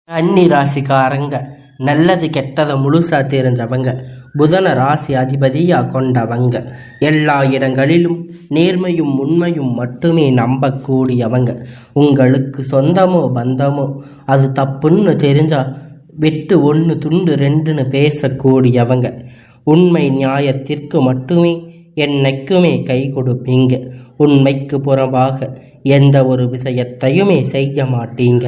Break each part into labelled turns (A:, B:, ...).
A: கன்னி ராசிக்காரங்க நல்லது கெட்டதை முழுசா தெரிஞ்சவங்க, புதன ராசி அதிபதியா கொண்டவங்க, எல்லா இடங்களிலும் நேர்மையும் உண்மையும் மட்டுமே நம்பக்கூடியவங்க. உங்களுக்கு சொந்தமோ பந்தமோ அது தப்புன்னு தெரிஞ்சா வெட்டு ஒன்று துண்டு ரெண்டுன்னு பேசக்கூடியவங்க. உண்மை நியாயத்திற்கு மட்டுமே என்னைக்குமே கை கொடுப்பீங்க. உண்மைக்கு புறம்பாக எந்த ஒரு விஷயத்தையுமே செய்ய மாட்டீங்க.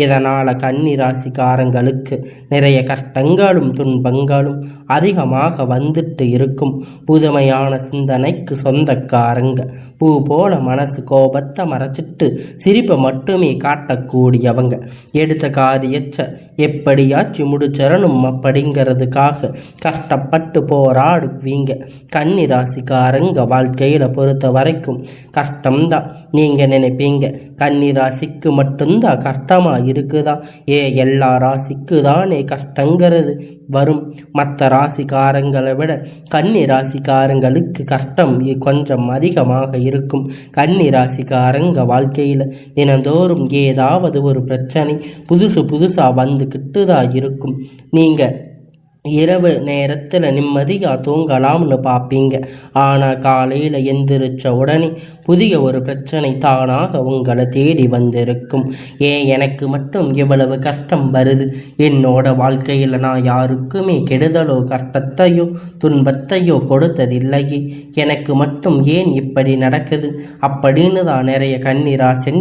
A: இதனால் கன்னி ராசிக்காரங்களுக்கு நிறைய கஷ்டங்களும் துன்பங்களும் அதிகமாக வந்துட்டு இருக்கும். புதுமையான சிந்தனைக்கு சொந்தக்காரங்க. பூ போல மனசு கோபத்தை மறைச்சிட்டு சிரிப்பை மட்டுமே காட்டக்கூடியவங்க. எடுத்த காரியத்தை எப்படியாச்சும் முடிச்சிடணும் அப்படிங்கிறதுக்காக கஷ்டப்பட்டு போராடுவீங்க. கன்னி ராசிக்காரங்க வாழ்க்கையில் பொறுத்த வரைக்கும் கஷ்டம்தான் நீங்கள் நினைப்பீங்க. கன்னி ராசிக்கு மட்டும்தான் கஷ்டமாக இருக்குதா? எல்லா ராசிக்கு தானே கஷ்டங்கிறது வரும். மற்ற ராசிக்காரங்களை விட கன்னி ராசிக்காரங்களுக்கு கஷ்டம் கொஞ்சம் அதிகமாக இருக்கும். கன்னி ராசிக்காரங்க வாழ்க்கையில் தினந்தோறும் ஏதாவது ஒரு பிரச்சனை புதுசாக வந்துக்கிட்டு தான் இருக்கும். நீங்கள் இரவு நேரத்தில் நிம்மதியாக தூங்கலாம்னு பார்ப்பீங்க. ஆனால் காலையில் எந்திரிச்ச உடனே புதிய ஒரு பிரச்சனை தானாக உங்களை தேடி வந்திருக்கும். எனக்கு மட்டும் இவ்வளவு கஷ்டம் வருது? என்னோட வாழ்க்கையில் நான் யாருக்குமே கெடுதலோ கஷ்டத்தையோ துன்பத்தையோ கொடுத்ததில்லையே, எனக்கு மட்டும் ஏன் இப்படி நடக்குது அப்படின்னு தான் நிறைய கன்னிராசி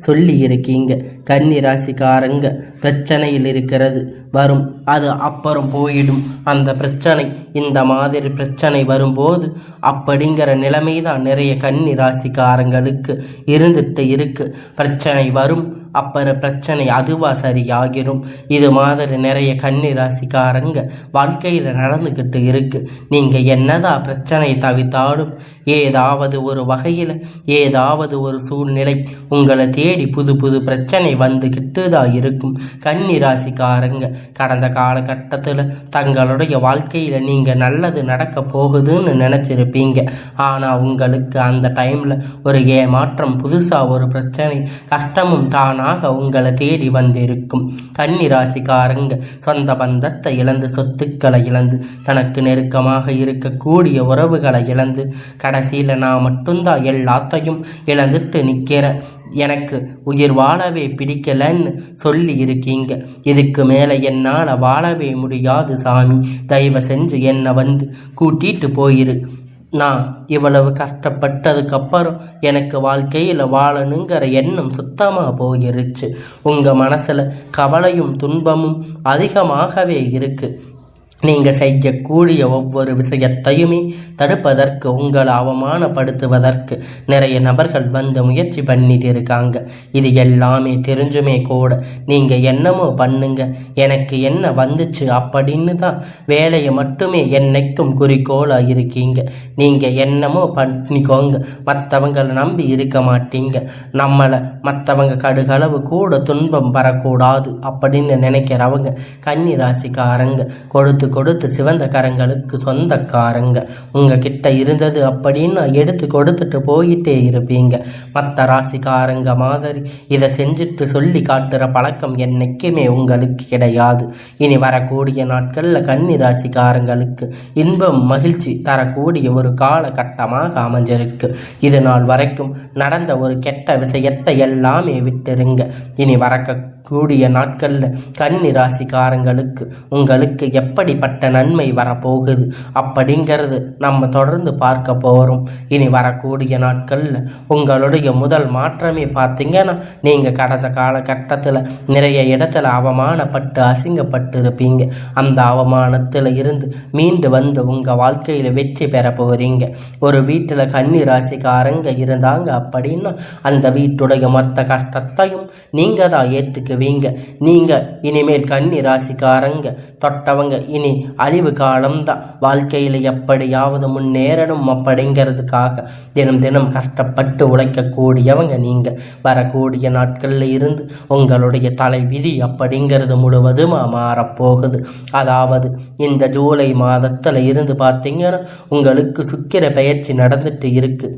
A: சொல்லி இருக்கீங்க. கன்னிராசிக்காரங்க பிரச்சனையில் இருக்கிறது வரும், அது அப்புறம் போயிடும். அந்த பிரச்சனை இந்த மாதிரி பிரச்சனை வரும்போது அப்படிங்கிற நிலைமை தான் நிறைய கன்னி ராசிக்காரங்களுக்கு இருந்துட்டு இருக்கு. பிரச்சனை வரும், அப்புறம் பிரச்சனை அதுவாக சரியாகிரும். இது மாதிரி நிறைய கன்னி ராசிக்காரங்க வாழ்க்கையில் நடந்துக்கிட்டு இருக்கு. நீங்கள் என்னதான் பிரச்சனை தவிர்த்தாலும் ஏதாவது ஒரு வகையில் ஏதாவது ஒரு சூழ்நிலை உங்களை தேடி புது பிரச்சனை வந்துக்கிட்டு தான் இருக்கும். கன்னி ராசிக்காரங்க கடந்த காலகட்டத்தில் தங்களுடைய வாழ்க்கையில் நீங்கள் நல்லது நடக்க போகுதுன்னு நினச்சிருப்பீங்க. ஆனால் உங்களுக்கு அந்த டைமில் ஒரு ஏமாற்றம், புதுசாக ஒரு பிரச்சனை, கஷ்டமும் தானாக உங்களை தேடி வந்திருக்கும். கன்னி ராசிக்காரங்க சொந்த பந்தத்தை இழந்து, சொத்துக்களை இழந்து, தனக்கு நெருக்கமாக இருக்கக்கூடிய உறவுகளை இழந்து, கடைசியில் நான் மட்டும்தான் எல்லாத்தையும் இழந்துட்டு நிற்கிறேன், எனக்கு உயிர் வாழவே பிடிக்கலன்னு சொல்லி இருக்கீங்க. இதுக்கு மேலே என்னால் வாழவே முடியாது சாமி, தயவு செஞ்சு என்னை வந்து கூட்டிட்டு போயிரு. நான் இவ்வளவு கஷ்டப்பட்டதுக்கப்புறம் எனக்கு வாழ்க்கையில் வாழணுங்கிற எண்ணம் சுத்தமாக போயிருச்சு. உங்கள் மனசில் கவலையும் துன்பமும் அதிகமாகவே இருக்குது. நீங்கள் செய்யக்கூடிய ஒவ்வொரு விஷயத்தையுமே தடுப்பதற்கு, உங்களை அவமானப்படுத்துவதற்கு நிறைய நபர்கள் வந்து முயற்சி பண்ணிட்டு இருக்காங்க. இது எல்லாமே தெரிஞ்சுமே கூட நீங்கள் என்னமோ பண்ணுங்க, எனக்கு என்ன வந்துச்சு அப்படின்னு தான் வேலையை மட்டுமே என்னைக்கும் குறிக்கோளாக இருக்கீங்க. நீங்கள் என்னமோ பண்ணிக்கோங்க, மற்றவங்களை நம்பி இருக்க மாட்டீங்க. நம்மளை மற்றவங்க கடுகளவு கூட துன்பம் வரக்கூடாது அப்படின்னு நினைக்கிறவங்க கன்னி ராசிக்காரங்க கொடுத்து சிவந்த கரங்களுக்கு சொந்தக்காரங்க. உங்ககிட்ட இருந்தது அப்படின்னு எடுத்து கொடுத்துட்டு போயிட்டே இருப்பீங்க. மற்ற ராசிக்காரங்க மாதிரி இதை செஞ்சுட்டு சொல்லி காட்டுற பழக்கம் என்னைக்குமே உங்களுக்கு கிடையாது. இனி வரக்கூடிய நாட்களில் கன்னி ராசிக்காரங்களுக்கு இன்பம் மகிழ்ச்சி தரக்கூடிய ஒரு காலகட்டமாக அமைஞ்சிருக்கு. இது நாள் வரைக்கும் நடந்த ஒரு கெட்ட விஷயத்தை எல்லாமே விட்டுருங்க. இனி வரக்கூடிய நாட்களில் கன்னி ராசிக்காரங்களுக்கு உங்களுக்கு எப்படிப்பட்ட நன்மை வரப்போகுது அப்படிங்கிறது நம்ம தொடர்ந்து பார்க்க போகிறோம். இனி வரக்கூடிய நாட்களில் உங்களுடைய முதல் மாற்றமே பார்த்தீங்கன்னா, நீங்கள் கடந்த காலகட்டத்தில் நிறைய இடத்துல அவமானப்பட்டு அசிங்கப்பட்டு இருப்பீங்க. அந்த அவமானத்தில் இருந்து மீண்டு வந்து உங்கள் வாழ்க்கையில் வெற்றி பெற போகிறீங்க. ஒரு வீட்டில் கன்னி ராசிக்காரங்க இருந்தாங்க அப்படின்னா அந்த வீட்டுடைய மொத்த கஷ்டத்தையும் நீங்கள் தான் ஏற்றுக்குவீங்க. நீங்கள் இனிமேல் கன்னி ராசிக்காரங்க தொட்டவங்க இனி அழிவு காலம்தான். வாழ்க்கையில் எப்படியாவது முன்னேறணும் அப்படிங்கிறதுக்காக தினம் கஷ்டப்பட்டு உழைக்கக்கூடியவங்க நீங்கள். வரக்கூடிய நாட்களில் இருந்து உங்களுடைய தலை விதி அப்படிங்கிறது முழுவதுமாக மாறப்போகுது. அதாவது இந்த ஜூலை மாதத்தில் இருந்து பார்த்தீங்கன்னா உங்களுக்கு சுக்கிர பெயர்ச்சி நடந்துட்டு இருக்கு.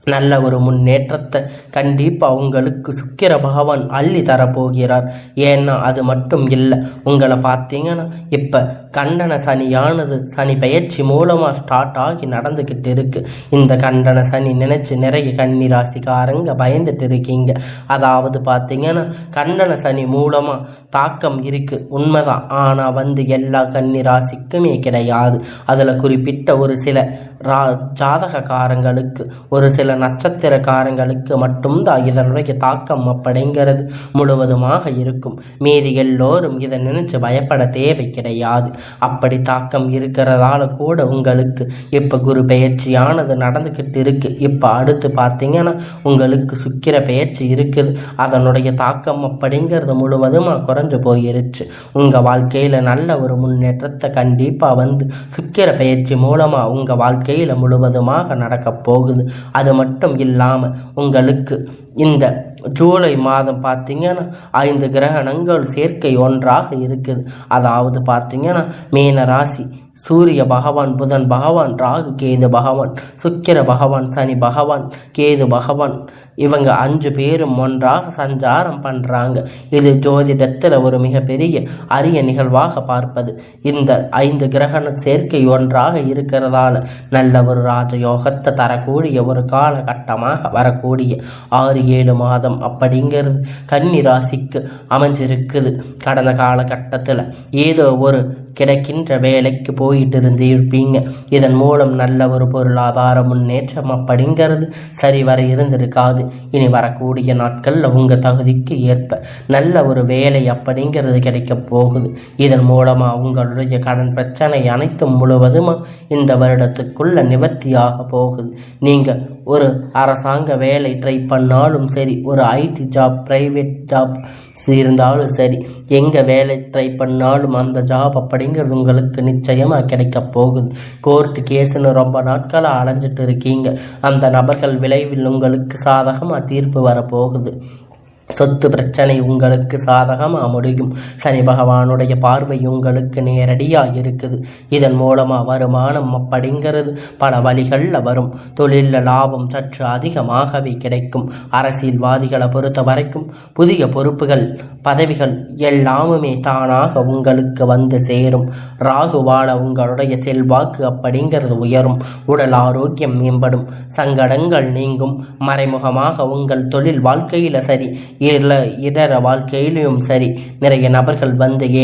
A: நல்ல ஒரு முன்னேற்றத்தை கண்டிப்பாக உங்களுக்கு சுக்கிர பகவான் அள்ளி தரப்போகிறார். ஏன்னா அது மட்டும் இல்லை, உங்களை பார்த்தீங்கன்னா இப்போ கண்டன சனியானது சனி பயிற்சி மூலமாக ஸ்டார்ட் ஆகி நடந்துக்கிட்டு இருக்கு. இந்த கண்டன சனி நினைச்சு நிறைய கன்னி ராசிக்காரங்க பயந்துட்டு இருக்கீங்க. அதாவது பார்த்தீங்கன்னா கண்டன சனி மூலமாக தாக்கம் இருக்குது உண்மைதான். ஆனால் எல்லா கன்னி ராசிக்குமே கிடையாது. அதில் குறிப்பிட்ட ஒரு சில ஜாதகக்காரங்களுக்கு ஒரு சில நட்சத்திரக்காரங்களுக்கு மட்டும்தான் இதனுடைய தாக்கம் அப்படிங்கிறது முழுவதுமாக இருக்கும். மீதி எல்லோரும் இதை நினைச்சு பயப்பட தேவை கிடையாது. அப்படி தாக்கம் இருக்கிறதால கூட உங்களுக்கு இப்போ குரு பெயர்ச்சியானது நடந்துக்கிட்டு இருக்கு. இப்போ அடுத்து பார்த்தீங்கன்னா உங்களுக்கு சுக்கிர பெயர்ச்சி இருக்குது. அதனுடைய தாக்கம் அப்படிங்கிறது முழுவதுமாக குறைஞ்சு போயிருச்சு. உங்கள் வாழ்க்கையில் நல்ல ஒரு முன்னேற்றத்தை கண்டிப்பாக சுக்கிர பெயர்ச்சி மூலமாக உங்கள் வாழ்க்கையில் முழுவதுமாக நடக்க போகுது. அது மட்டும் இல்லாமல் உங்களுக்கு இந்த ஜூலை மாதம் பார்த்தீங்கன்னா 5 கிரகணங்கள் சேர்க்கை ஒன்றாக இருக்குது. அதாவது பார்த்தீங்கன்னா மீன ராசி சூரிய பகவான், புதன் பகவான், ராகு கேது பகவான், சுக்கிர பகவான், சனி பகவான், கேது பகவான், இவங்க 5 பேரும் ஒன்றாக சஞ்சாரம் பண்ணுறாங்க. இது ஜோதிடத்தில் ஒரு மிகப்பெரிய அரிய நிகழ்வாக பார்ப்பது. இந்த 5 கிரகண சேர்க்கை ஒன்றாக இருக்கிறதால நல்ல ஒரு ராஜயோகத்தை தரக்கூடிய ஒரு காலகட்டமாக வரக்கூடிய 6-7 மாதம் அப்படிங்கிறது கன்னி ராசிக்கு அமைஞ்சிருக்குது. கடந்த காலகட்டத்தில் ஏதோ ஒரு கிடைக்கின்ற வேலைக்கு போயிட்டு இருப்பீங்க. இதன் மூலம் நல்ல ஒரு பொருளாதார முன்னேற்றம் அப்படிங்கிறது சரிவர இருந்திருக்காது. இனி வரக்கூடிய நாட்களில் உங்கள் தகுதிக்கு ஏற்ப நல்ல ஒரு வேலை அப்படிங்கிறது கிடைக்க போகுது. இதன் மூலமாக உங்களுடைய கடன் பிரச்சனை அனைத்தும் முழுவதுமாக இந்த வருடத்துக்குள்ள நிவர்த்தியாக போகுது. நீங்கள் ஒரு அரசாங்க வேலை ட்ரை பண்ணாலும் சரி, ஒரு ஐடி ஜாப், ப்ரைவேட் ஜாப் இருந்தாலும் சரி, எங்கே வேலை ட்ரை பண்ணாலும் அந்த ஜாப் அப்படிங்கிறது உங்களுக்கு நிச்சயமாக கிடைக்க போகுது. கோர்ட்டு கேஸுன்னு ரொம்ப நாட்களாக அலைஞ்சிட்டு இருக்கீங்க. அந்த நபர்கள் விளைவில் உங்களுக்கு சாதகமாக தீர்ப்பு வரப்போகுது. சொத்து பிரச்சனை உங்களுக்கு சாதகமாக முடியும். சனி பகவானுடைய பார்வை உங்களுக்கு நேரடியாக இருக்குது. இதன் மூலமாக வருமானம் அப்படிங்கிறது பல வழிகளில் வரும். தொழிலில் லாபம் சற்று அதிகமாகவே கிடைக்கும். அரசியல்வாதிகளை பொறுத்த வரைக்கும் புதிய பொறுப்புகள், பதவிகள் எல்லாமுமே தானாக உங்களுக்கு சேரும். ராகுவால உங்களுடைய செல்வாக்கு அப்படிங்கிறது உயரும். உடல் ஆரோக்கியம் மேம்படும். சங்கடங்கள் நீங்கும். மறைமுகமாக உங்கள் தொழில் வாழ்க்கையில் சரி, இதர வாழ்க்கையிலும் சரி, நிறைய நபர்கள்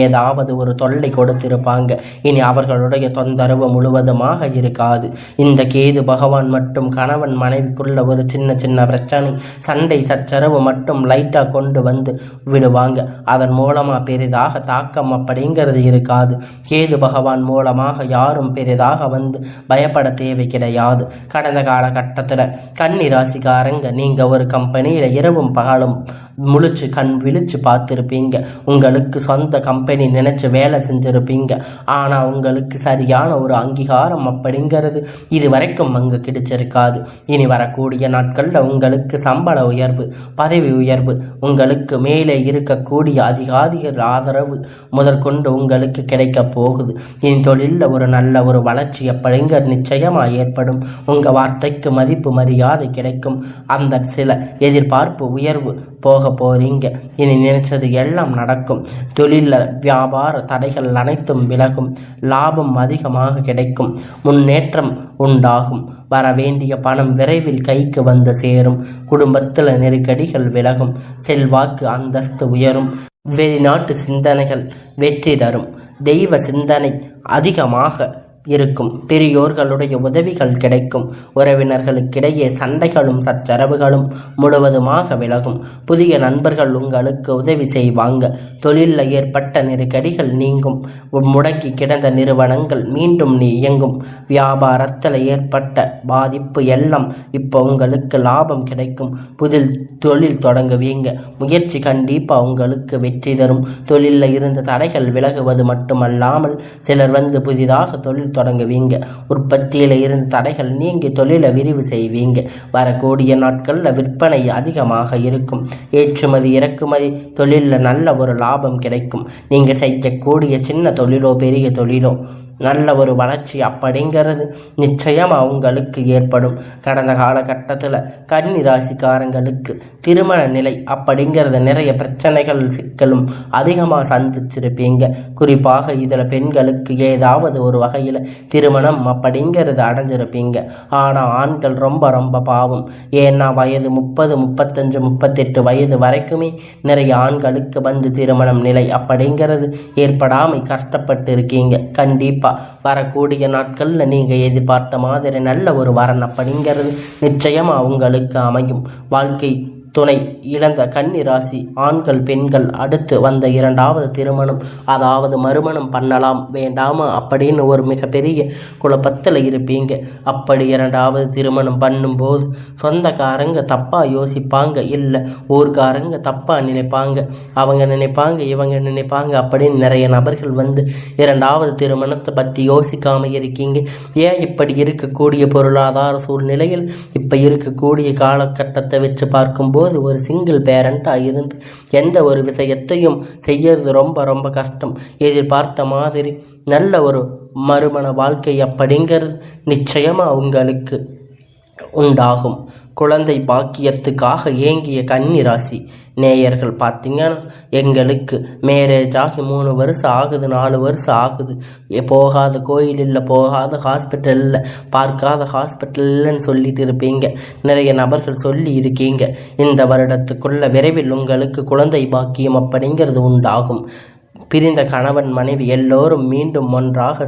A: ஏதாவது ஒரு தொல்லை கொடுத்திருப்பாங்க. இனி அவர்களுடைய தொந்தரவு முழுவதுமாக இருக்காது. இந்த கேது பகவான் மட்டும் கணவன் மனைவிக்குள்ள ஒரு சின்ன சின்ன பிரச்சனை, சண்டை சச்சரவு மட்டும் லைட்டாக கொண்டு விடுவாங்க. அதன் மூலமாக பெரிதாக தாக்கம் அப்படிங்கிறது இருக்காது. கேது பகவான் மூலமாக யாரும் பெரிதாக பயப்பட தேவை கிடையாது. கடந்த காலகட்டத்தில் கன்னி ராசிக்காரங்க நீங்கள் ஒரு கம்பெனியில் இரவும் பகலும் முழிச்சு கண் விழிச்சு பார்த்துருப்பீங்க. உங்களுக்கு சொந்த கம்பெனி நினைச்சு வேலை செஞ்சிருப்பீங்க. ஆனால் உங்களுக்கு சரியான ஒரு அங்கீகாரம் அப்படிங்கிறது இது வரைக்கும் அங்கு கிடைச்சிருக்காது. இனி வரக்கூடிய நாட்களில் உங்களுக்கு சம்பள உயர்வு, பதவி உயர்வு, உங்களுக்கு மேலே இருக்கக்கூடிய அதிகாரிகள் ஆதரவு முதற்கொண்டு உங்களுக்கு கிடைக்க போகுது. இனி தொழிலில் ஒரு நல்ல ஒரு வளர்ச்சி அப்படிங்கிறது நிச்சயமாக ஏற்படும். உங்கள் வார்த்தைக்கு மதிப்பு மரியாதை கிடைக்கும். அந்த சில எதிர்பார்ப்பு உயர்வு போக போறீங்க. இனி நினைச்சது எல்லாம் நடக்கும். தொழில வியாபார தடைகள் அனைத்தும் விலகும். லாபம் அதிகமாக கிடைக்கும். முன்னேற்றம் உண்டாகும். வர வேண்டிய பணம் விரைவில் கைக்கு சேரும். குடும்பத்தில் நெருக்கடிகள் விலகும். செல்வாக்கு அந்தஸ்து உயரும். வெளிநாட்டு சிந்தனைகள் வெற்றி தரும். தெய்வ சிந்தனை அதிகமாக இருக்கும். பெரியோர்களுடைய உதவிகள் கிடைக்கும். உறவினர்களுக்கிடையே சண்டைகளும் சச்சரவுகளும் முழுவதுமாக விலகும். புதிய நண்பர்கள் உங்களுக்கு உதவி செய்வாங்க. தொழிலில் ஏற்பட்ட நெருக்கடிகள் நீங்கும். முடங்கி கிடந்த நிறுவனங்கள் மீண்டும் இயங்கும். வியாபாரத்தில் ஏற்பட்ட பாதிப்பு எல்லாம் இப்போ உங்களுக்கு லாபம் கிடைக்கும். புதில் தொழில் தொடங்குவீங்க. முயற்சி கண்டிப்பாக உங்களுக்கு வெற்றி தரும். தொழிலில் இருந்த தடைகள் விலகுவது மட்டுமல்லாமல் சிலர் புதிதாக தொழில் தொடங்குவீங்க. உற்பத்தியில் இருந்து தடைகள் நீங்கி தொழிலை விரிவு செய்வீங்க. வரக்கூடிய நாட்களில் விற்பனை அதிகமாக இருக்கும். ஏற்றுமதி இறக்குமதி தொழிலில் நல்ல ஒரு லாபம் கிடைக்கும். நீங்கள் செய்யக்கூடிய சின்ன தொழிலோ பெரிய தொழிலோ நல்ல ஒரு வளர்ச்சி அப்படிங்கிறது நிச்சயம் அவங்களுக்கு ஏற்படும். கடந்த காலகட்டத்தில் கன்னி ராசிக்காரங்களுக்கு திருமண நிலை அப்படிங்கிறது நிறைய பிரச்சனைகள் சிக்கலும் அதிகமாக சந்திச்சிருப்பீங்க. குறிப்பாக இதில் பெண்களுக்கு ஏதாவது ஒரு வகையில் திருமணம் அப்படிங்கிறது அடைஞ்சிருப்பீங்க. ஆனால் ஆண்கள் ரொம்ப ரொம்ப பாவம். ஏன்னா வயது 30, 35, 38 வயது வரைக்குமே நிறைய ஆண்களுக்கு வந்து திருமணம் நிலை அப்படிங்கிறது ஏற்படாமல் கஷ்டப்பட்டு இருக்கீங்க. கண்டிப்பாக வரக்கூடிய நாட்களில் நீங்கள் எதிர்பார்த்த மாதிரி நல்ல ஒரு வரன் அப்படிங்கிறது நிச்சயமாக உங்களுக்கு அமையும். வாழ்க்கை துணை இழந்த கன்னி ராசி ஆண்கள் பெண்கள் அடுத்து வந்த 2வது திருமணம் அதாவது மறுமணம் பண்ணலாம் வேண்டாமா அப்படின்னு ஒரு மிகப்பெரிய குழப்பத்தில் இருப்பீங்க. அப்படி 2வது திருமணம் பண்ணும்போது சொந்தக்காரங்க தப்பாக யோசிப்பாங்க, இல்லை ஊர்காரங்க தப்பாக நினைப்பாங்க, அவங்க நினைப்பாங்க இவங்க நினைப்பாங்க அப்படின்னு நிறைய நபர்கள் வந்து 2வது திருமணத்தை பற்றி யோசிக்காமல் இருக்கீங்க. ஏன் இப்படி இருக்கக்கூடிய பொருளாதார சூழ்நிலையில் இப்போ இருக்கக்கூடிய காலகட்டத்தை வச்சு பார்க்கும்போது ஒரு சிங்கிள் பேரண்டாக இருந்து எந்த ஒரு விஷயத்தையும் செய்யறது ரொம்ப ரொம்ப கஷ்டம். எதிர்பார்த்த மாதிரி நல்ல ஒரு மறுமண வாழ்க்கை அப்படிங்கிறது நிச்சயமாக உங்களுக்கு உண்டாகும். குழந்தை பாக்கியத்துக்காக ஏங்கிய கன்னி ராசி நேயர்கள் பார்த்தீங்கன்னா, எங்களுக்கு மேரேஜ் ஆகி 3 வருஷம் ஆகுது, 4 வருஷம் ஆகுது, போகாத கோயில் இல்லை, போகாத ஹாஸ்பிட்டல் இல்லை, பார்க்காத ஹாஸ்பிட்டல் இல்லைன்னு சொல்லிட்டு இருப்பீங்க. நிறைய நபர்கள் சொல்லி இருக்கீங்க. இந்த வருடத்துக்குள்ள விரைவில் உங்களுக்கு குழந்தை பாக்கியம் அப்படிங்கிறது உண்டாகும். பிரிந்த கணவன் மனைவி எல்லோரும் மீண்டும் ஒன்றாக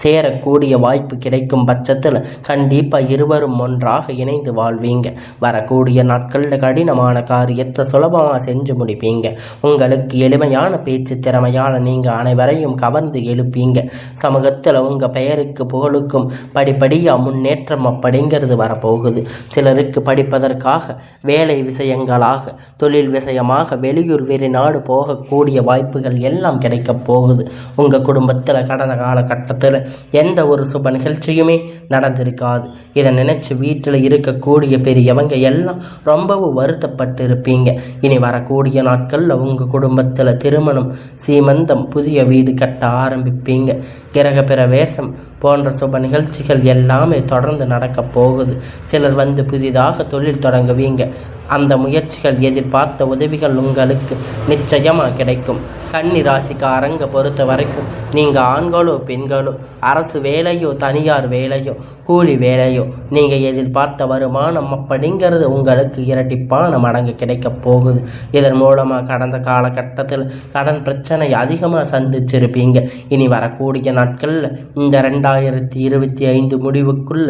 A: சேரக்கூடிய வாய்ப்பு கிடைக்கும் பட்சத்தில் கண்டிப்பாக இருவரும் ஒன்றாக இணைந்து வாழ்வீங்க. வரக்கூடிய நாட்களில் கடினமான காரியத்தை சுலபமாக செஞ்சு முடிப்பீங்க. உங்களுக்கு எளிமையான பேச்சு திறமையான நீங்கள் அனைவரையும் கவர்ந்து எழுப்பீங்க. சமூகத்தில் உங்கள் பெயருக்கு புகழுக்கும் படிப்படியாக முன்னேற்றம் அப்படிங்கிறது வரப்போகுது. சிலருக்கு படிப்பதற்காக வேலை விஷயங்களாக தொழில் விஷயமாக வெளியூர் வெளிநாடு போகக்கூடிய வாய்ப்புகள் எல்லாம் கிடைக்கப் போகுது. உங்கள் குடும்பத்தில் கடந்த காலகட்டத்தில் எந்த ஒரு சுப நிகழ்ச்சியுமே நடந்திருக்காது. இதை நினைச்சு வீட்டில் இருக்கக்கூடிய பெரியவங்க எல்லாம் ரொம்பவும் வருத்தப்பட்டு இருப்பீங்க. இனி வரக்கூடிய நாட்களில் உங்கள் குடும்பத்தில் திருமணம், சீமந்தம், புதிய வீடு கட்ட ஆரம்பிப்பீங்க. கிரக பிரவேசம் போன்ற சுப நிகழ்ச்சிகள் எல்லாமே தொடர்ந்து நடக்க போகுது. சிலர் வந்து புதிதாக தொழில் தொடங்குவீங்க. அந்த முயற்சிகள் எதிர்பார்த்த உதவிகள் உங்களுக்கு நிச்சயமாக கிடைக்கும். கன்னி ராசிக்காரங்க பொறுத்த வரைக்கும் நீங்கள் ஆண்களோ பெண்களோ அரசு வேலையோ தனியார் வேலையோ கூலி வேலையோ நீங்கள் எதிர்பார்த்த வருமானம் அப்படிங்கிறது உங்களுக்கு இரட்டிப்பான மடங்கு கிடைக்க போகுது. இதன் மூலமாக கடந்த காலகட்டத்தில் கடன் பிரச்சனை அதிகமாக சந்திச்சிருப்பீங்க. இனி வரக்கூடிய நாட்களில் இந்த 2025 முடிவுக்குள்ள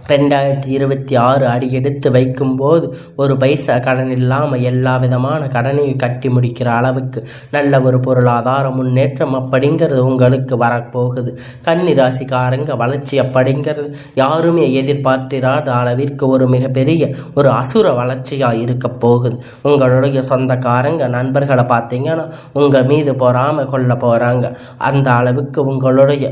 A: 2026 அடியெடுத்து வைக்கும்போது ஒரு பைசா கடன் இல்லாமல் எல்லா விதமான கடனையும் கட்டி முடிக்கிற அளவுக்கு நல்ல ஒரு பொருளாதார முன்னேற்றம் அப்படிங்கிறது உங்களுக்கு வரப்போகுது. கன்னி ராசிக்காரங்க வளர்ச்சி அப்படிங்கிறது யாருமே எதிர்பார்த்திராத அளவிற்கு ஒரு மிகப்பெரிய ஒரு அசுர வளர்ச்சியாக இருக்க போகுது. உங்களுடைய சொந்தக்காரங்க நண்பர்களை பார்த்தீங்கன்னா உங்கள் மீது பொறாமை கொள்ள போகிறாங்க. அந்த அளவுக்கு உங்களுடைய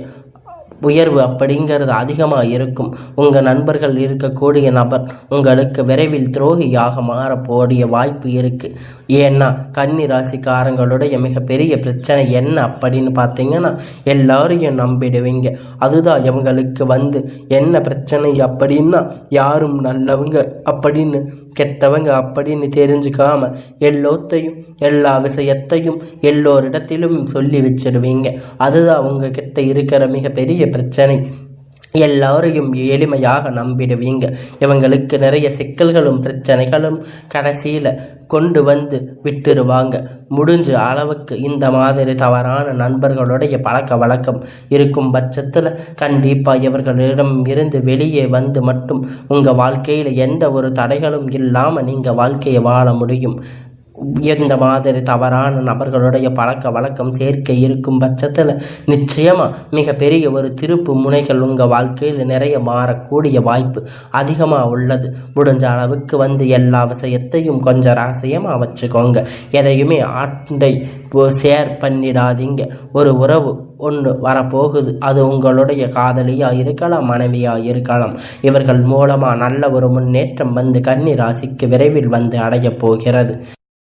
A: உயர்வு அப்படிங்கிறது அதிகமாக இருக்கும். உங்கள் நண்பர்கள் இருக்கக்கூடிய நபர் உங்களுக்கு விரைவில் துரோகியாக மாறக்கூடிய வாய்ப்பு இருக்குது. ஏன்னா கன்னி ராசிக்காரங்களுடைய மிகப்பெரிய பிரச்சனை என்ன அப்படின்னு பார்த்தீங்கன்னா, எல்லாரையும் நம்பிடுவீங்க. அதுதான் இவங்களுக்கு வந்து என்ன பிரச்சனை அப்படின்னா, யாரும் நல்லவங்க அப்படின்னு கெட்டவங்க அப்படின்னு தெரிஞ்சுக்காம எல்லா விஷயத்தையும் எல்லோரிடத்திலும் சொல்லி வச்சிருவீங்க. அதுதான் உங்ககிட்ட இருக்கிற மிகப்பெரிய பிரச்சனை. எல்லாரையும் எளிமையாக நம்பிடுவீங்க. இவங்களுக்கு நிறைய சிக்கல்களும் பிரச்சனைகளும் கடைசியில் கொண்டு வந்து விட்டுருவாங்க. முடிஞ்ச அளவுக்கு இந்த மாதிரி தவறான நண்பர்களுடைய பழக்க வழக்கம் இருக்கும் பட்சத்தில் கண்டிப்பாக இவர்களிடம் இருந்து வெளியே வந்து மட்டும் உங்கள் வாழ்க்கையில் எந்த ஒரு தடைகளும் இல்லாமல் நீங்கள் வாழ்க்கையை வாழ முடியும். எந்த மாதிரி தவறான நபர்களுடைய பழக்க வழக்கம் சேர்க்கை இருக்கும் பட்சத்தில் நிச்சயமாக மிகப்பெரிய ஒரு திருப்பு முனைகள் உங்கள் வாழ்க்கையில் நிறைய மாறக்கூடிய வாய்ப்பு அதிகமாக உள்ளது. முடிஞ்ச அளவுக்கு வந்து எல்லா விஷயத்தையும் கொஞ்சம் ரகசியமாக வச்சுக்கோங்க. எதையுமே ஆண்டை ஷேர் பண்ணிடாதீங்க. ஒரு உறவு ஒன்று வரப்போகுது. அது உங்களுடைய காதலியாக இருக்கலாம், மனைவியாக இருக்கலாம். இவர்கள் மூலமாக நல்ல ஒரு முன்னேற்றம் வந்து கன்னி ராசிக்கு விரைவில் வந்து அடைய போகிறது.